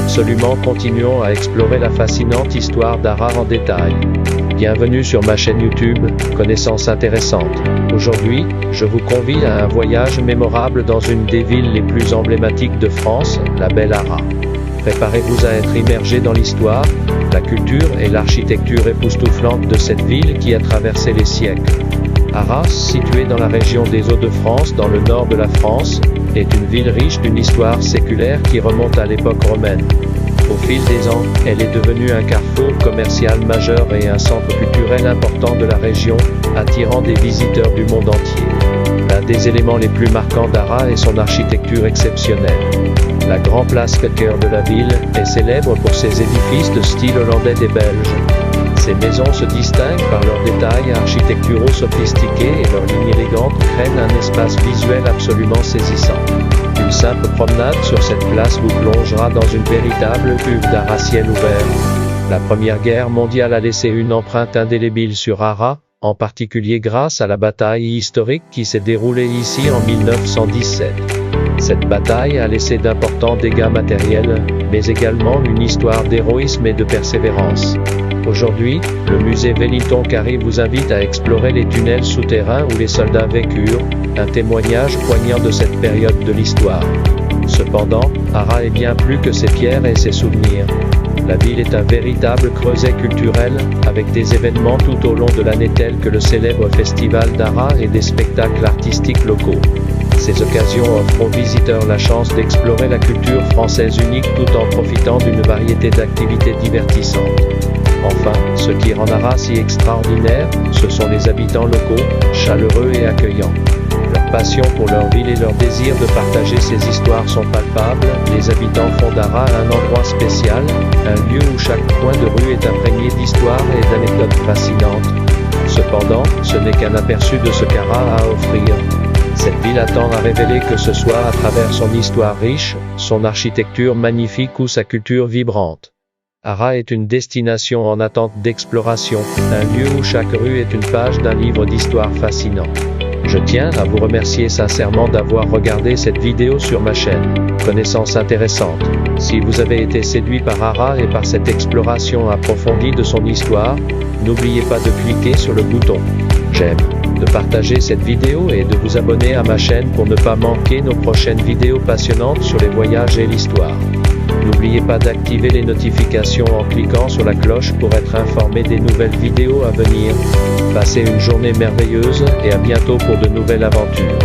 absolument, continuons à explorer la fascinante histoire d'Ara en détail. Bienvenue sur ma chaîne YouTube, Connaissances intéressantes. Aujourd'hui, je vous convie à un voyage mémorable dans une des villes les plus emblématiques de France, la belle Ara. Préparez-vous à être immergé dans l'histoire, la culture et l'architecture époustouflante de cette ville qui a traversé les siècles. Arras, située dans la région des Hauts-de-France dans le nord de la France, est une ville riche d'une histoire séculaire qui remonte à l'époque romaine. Au fil des ans, elle est devenue un carrefour commercial majeur et un centre culturel important de la région, attirant des visiteurs du monde entier. L'un des éléments les plus marquants d'Arras est son architecture exceptionnelle. La grande place au cœur de la ville est célèbre pour ses édifices de style hollandais des Belges. Ces maisons se distinguent par leurs détails architecturaux sophistiqués et leurs lignes élégantes créent un espace visuel absolument saisissant. Une simple promenade sur cette place vous plongera dans une véritable cuve d'art à ciel ouvert. La Première Guerre mondiale a laissé une empreinte indélébile sur Arras, en particulier grâce à la bataille historique qui s'est déroulée ici en 1917. Cette bataille a laissé d'importants dégâts matériels, mais également une histoire d'héroïsme et de persévérance. Aujourd'hui, le musée Wellington Carré vous invite à explorer les tunnels souterrains où les soldats vécurent, un témoignage poignant de cette période de l'histoire. Cependant, Arras est bien plus que ses pierres et ses souvenirs. La ville est un véritable creuset culturel, avec des événements tout au long de l'année tels que le célèbre festival d'Arras et des spectacles artistiques locaux. Ces occasions offrent aux visiteurs la chance d'explorer la culture française unique tout en profitant d'une variété d'activités divertissantes. Enfin, ce qui rend Arras si extraordinaire, ce sont les habitants locaux, chaleureux et accueillants. Leur passion pour leur ville et leur désir de partager ces histoires sont palpables. Les habitants font d'Arras un endroit spécial, un lieu où chaque coin de rue est imprégné d'histoires et d'anecdotes fascinantes. Cependant, ce n'est qu'un aperçu de ce qu'Arras a à offrir. Cette ville attend à révéler que ce soit à travers son histoire riche, son architecture magnifique ou sa culture vibrante. Arras est une destination en attente d'exploration, un lieu où chaque rue est une page d'un livre d'histoire fascinant. Je tiens à vous remercier sincèrement d'avoir regardé cette vidéo sur ma chaîne, Connaissances intéressantes. Si vous avez été séduit par Arras et par cette exploration approfondie de son histoire, n'oubliez pas de cliquer sur le bouton j'aime, de partager cette vidéo et de vous abonner à ma chaîne pour ne pas manquer nos prochaines vidéos passionnantes sur les voyages et l'histoire. N'oubliez pas d'activer les notifications en cliquant sur la cloche pour être informé des nouvelles vidéos à venir. Passez une journée merveilleuse et à bientôt pour de nouvelles aventures.